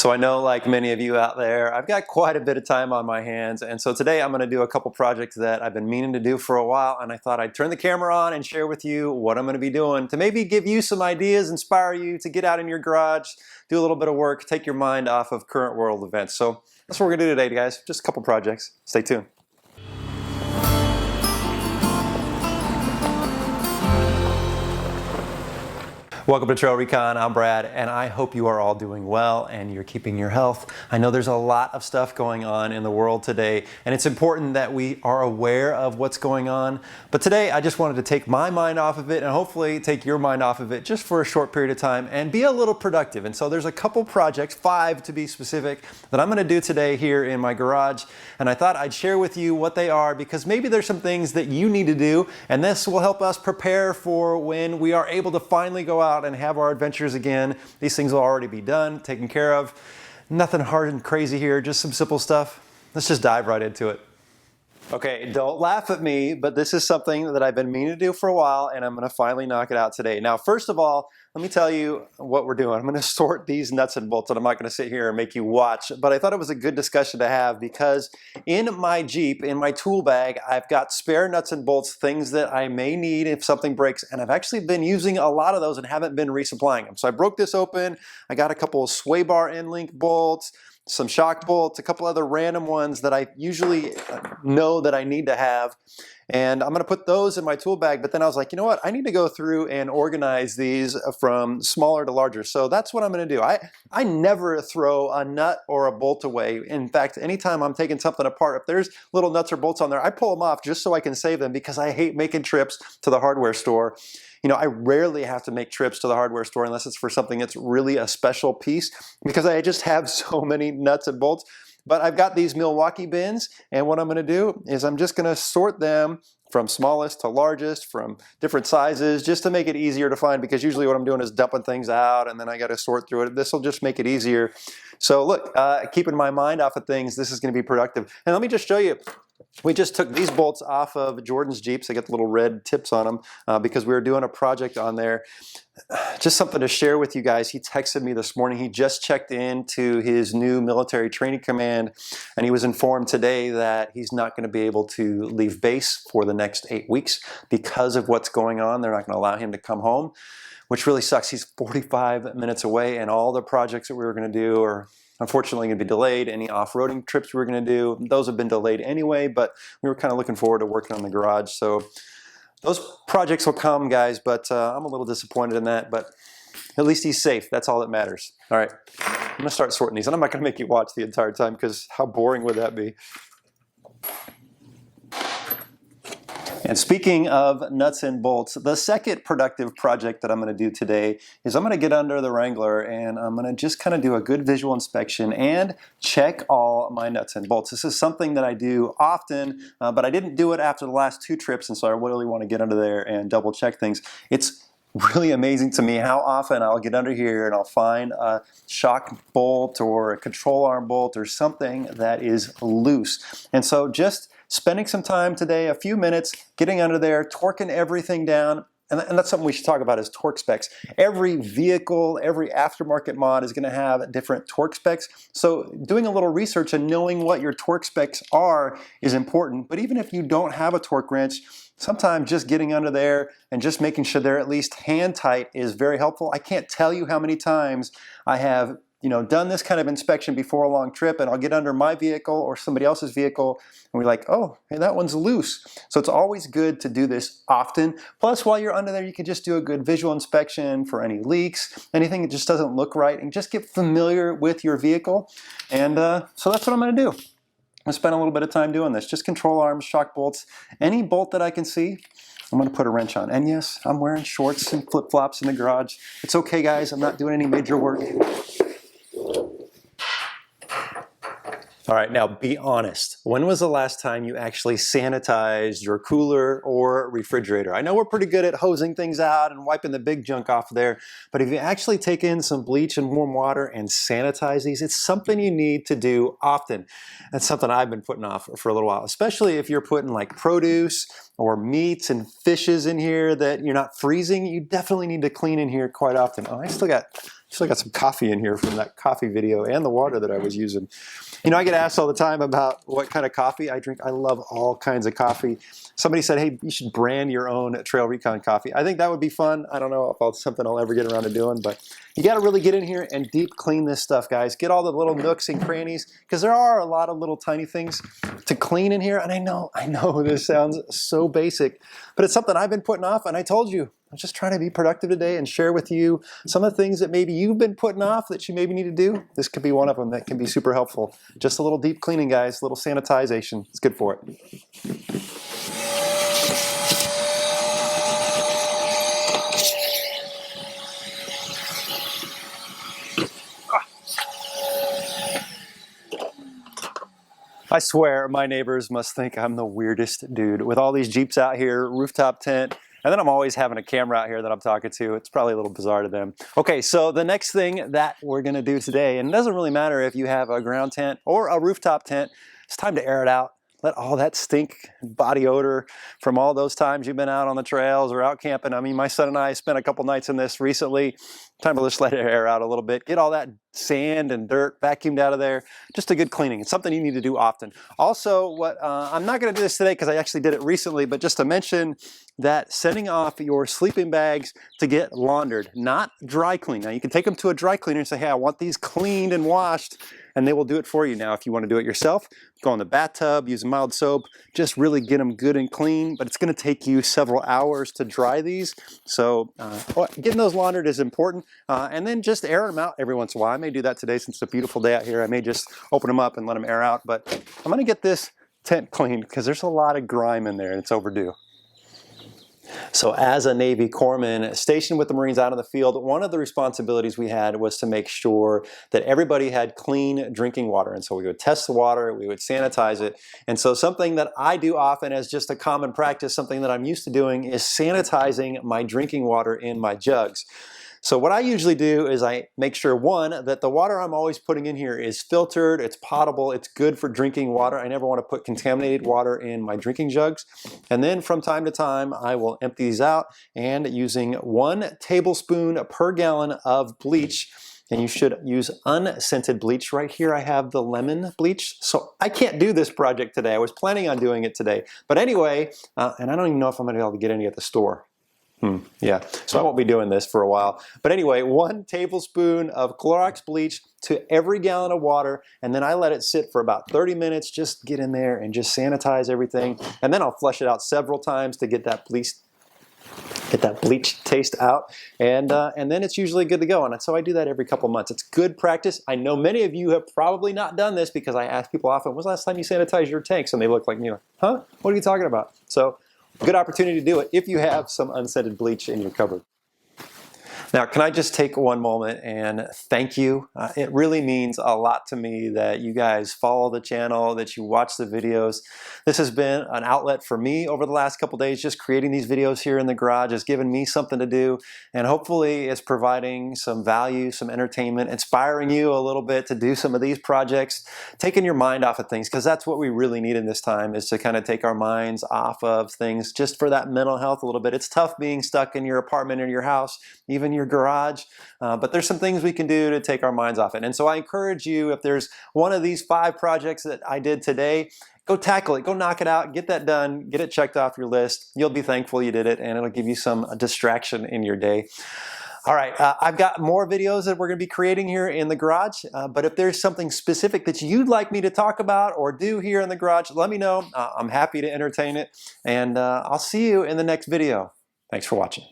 So I know, like many of you out there, I've got quite a bit of time on my hands, and so today I'm going to do a couple projects that I've been meaning to do for a while, and I thought I'd turn the camera on and share with you what I'm going to be doing to maybe give you some ideas, inspire you to get out in your garage, do a little bit of work, take your mind off of current world events. So that's what we're going to do today, guys. Just a couple projects. Stay tuned. Welcome to TrailRecon. I'm Brad, and I hope you are all doing well and you're keeping your health. I know there's a lot of stuff going on in the world today, and it's important that we are aware of what's going on. But today, I just wanted to take my mind off of it and hopefully take your mind off of it just for a short period of time and be a little productive. And so there's a couple projects, 5 to be specific, that I'm going to do today here in my garage. And I thought I'd share with you what they are because maybe there's some things that you need to do, and this will help us prepare for when we are able to finally go out and have our adventures again. These things will already be done, taken care of. Nothing hard and crazy here, just some simple stuff. Let's just dive right into it. Okay, don't laugh at me, but this is something that I've been meaning to do for a while, and I'm going to finally knock it out today. Now, first of all, let me tell you what we're doing. I'm going to sort these nuts and bolts, and I'm not going to sit here and make you watch, but I thought it was a good discussion to have because in my Jeep, in my tool bag, I've got spare nuts and bolts, things that I may need if something breaks, and I've actually been using a lot of those and haven't been resupplying them. So I broke this open. I got a couple of sway bar end link bolts, some shock bolts, a couple other random ones that I usually know that I need to have. And I'm going to put those in my tool bag, but then I was like, you know what? I need to go through and organize these from smaller to larger. So that's what I'm going to do. I never throw a nut or a bolt away. In fact, anytime I'm taking something apart, if there's little nuts or bolts on there, I pull them off just so I can save them because I hate making trips to the hardware store. You know, I rarely have to make trips to the hardware store unless it's for something that's really a special piece because I just have so many nuts and bolts. But I've got these Milwaukee bins, and what I'm going to do is I'm just going to sort them from smallest to largest, from different sizes, just to make it easier to find, because usually what I'm doing is dumping things out and then I got to sort through it. This will just make it easier. So look, keeping my mind off of things, this is going to be productive. And let me just show you. We just took these bolts off of Jordan's Jeeps. They got the little red tips on them because we were doing a project on there. Just something to share with you guys. He texted me this morning. He just checked into his new military training command, and he was informed today that he's not going to be able to leave base for the next 8 weeks because of what's going on. They're not going to allow him to come home, which really sucks. He's 45 minutes away, and all the projects that we were going to do are unfortunately going to be delayed. Any off-roading trips we were going to do, those have been delayed anyway, but we were kind of looking forward to working on the garage. So those projects will come, guys, but I'm a little disappointed in that, but at least he's safe. That's all that matters. All right, I'm going to start sorting these, and I'm not going to make you watch the entire time because how boring would that be? And speaking of nuts and bolts, the second productive project that I'm going to do today is I'm going to get under the Wrangler and I'm going to just kind of do a good visual inspection and check all my nuts and bolts. This is something that I do often, but I didn't do it after the last 2 trips, and so I really want to get under there and double check things. It's really amazing to me how often I'll get under here and I'll find a shock bolt or a control arm bolt or something that is loose. And so just spending some time today, a few minutes, getting under there, torquing everything down, and that's something we should talk about is torque specs. Every vehicle, every aftermarket mod is going to have different torque specs. So doing a little research and knowing what your torque specs are is important. But even if you don't have a torque wrench, sometimes just getting under there and just making sure they're at least hand tight is very helpful. I can't tell you how many times I have done this kind of inspection before a long trip, and I'll get under my vehicle or somebody else's vehicle and we're like, oh, hey, that one's loose. So it's always good to do this often. Plus, while you're under there, you can just do a good visual inspection for any leaks, anything that just doesn't look right, and just get familiar with your vehicle. And so that's what I'm going to do. I'm going to spend a little bit of time doing this. Just control arms, shock bolts, any bolt that I can see, I'm going to put a wrench on. And yes, I'm wearing shorts and flip-flops in the garage. It's okay, guys. I'm not doing any major work. All right, now be honest. When was the last time you actually sanitized your cooler or refrigerator? I know we're pretty good at hosing things out and wiping the big junk off there, but if you actually take in some bleach and warm water and sanitize these, it's something you need to do often. That's something I've been putting off for a little while, especially if you're putting like produce or meats and fishes in here that you're not freezing. You definitely need to clean in here quite often. Oh, I still got Still got some coffee in here from that coffee video and the water that I was using. You know, I get asked all the time about what kind of coffee I drink. I love all kinds of coffee. Somebody said, hey, you should brand your own TrailRecon coffee. I think that would be fun. I don't know if it's something I'll ever get around to doing, but you got to really get in here and deep clean this stuff, guys. Get all the little nooks and crannies, because there are a lot of little tiny things to clean in here. And I know this sounds so basic, but it's something I've been putting off. And I told you, I'm just trying to be productive today and share with you some of the things that maybe you've been putting off that you maybe need to do. This could be one of them that can be super helpful. Just a little deep cleaning, guys, a little sanitization. It's good for it. I swear my neighbors must think I'm the weirdest dude with all these Jeeps out here, rooftop tent, and then I'm always having a camera out here that I'm talking to. It's probably a little bizarre to them. Okay, so the next thing that we're gonna do today, and it doesn't really matter if you have a ground tent or a rooftop tent, it's time to air it out. Let all that stink, body odor from all those times you've been out on the trails or out camping. I mean, my son and I spent a couple nights in this recently. Time to just let it air out a little bit. Get all that sand and dirt vacuumed out of there. Just a good cleaning. It's something you need to do often. Also, I'm not going to do this today because I actually did it recently, but just to mention that sending off your sleeping bags to get laundered, not dry cleaned. Now, you can take them to a dry cleaner and say, hey, I want these cleaned and washed, and they will do it for you. Now, if you want to do it yourself, go in the bathtub, use mild soap, just really get them good and clean, but it's going to take you several hours to dry these. So getting those laundered is important, and then just air them out every once in a while. I may do that today since it's a beautiful day out here. I may just open them up and let them air out, but I'm going to get this tent cleaned because there's a lot of grime in there and it's overdue. So as a Navy corpsman stationed with the Marines out in the field, one of the responsibilities we had was to make sure that everybody had clean drinking water. And so we would test the water, we would sanitize it. And so something that I do often as just a common practice, something that I'm used to doing, is sanitizing my drinking water in my jugs. So what I usually do is I make sure, one, that the water I'm always putting in here is filtered, it's potable, it's good for drinking water. I never want to put contaminated water in my drinking jugs. And then from time to time, I will empty these out, and using 1 tablespoon per gallon of bleach, and you should use unscented bleach. Right here I have the lemon bleach. So I can't do this project today. I was planning on doing it today. But anyway, and I don't even know if I'm going to be able to get any at the store. Yeah, so I won't be doing this for a while. But anyway, 1 tablespoon of Clorox bleach to every gallon of water, and then I let it sit for about 30 minutes, just get in there and just sanitize everything. And then I'll flush it out several times to get that bleach taste out, and then it's usually good to go. And so I do that every couple months. It's good practice. I know many of you have probably not done this because I ask people often, when's the last time you sanitized your tanks? And they look like me, like, huh? What are you talking about? So good opportunity to do it if you have some unscented bleach in your cupboard. Now, can I just take one moment and thank you? It really means a lot to me that you guys follow the channel, that you watch the videos. This has been an outlet for me over the last couple days. Just creating these videos here in the garage has given me something to do, and hopefully it's providing some value, some entertainment, inspiring you a little bit to do some of these projects, taking your mind off of things, because that's what we really need in this time, is to kind of take our minds off of things just for that mental health a little bit. It's tough being stuck in your apartment or your house, even your garage, but there's some things we can do to take our minds off it. And so I encourage you, if there's one of these 5 projects that I did today, go tackle it, go knock it out, get that done, get it checked off your list. You'll be thankful you did it, and it'll give you some distraction in your day. All right, I've got more videos that we're going to be creating here in the garage, but if there's something specific that you'd like me to talk about or do here in the garage, let me know. I'm happy to entertain it, and I'll see you in the next video. Thanks for watching.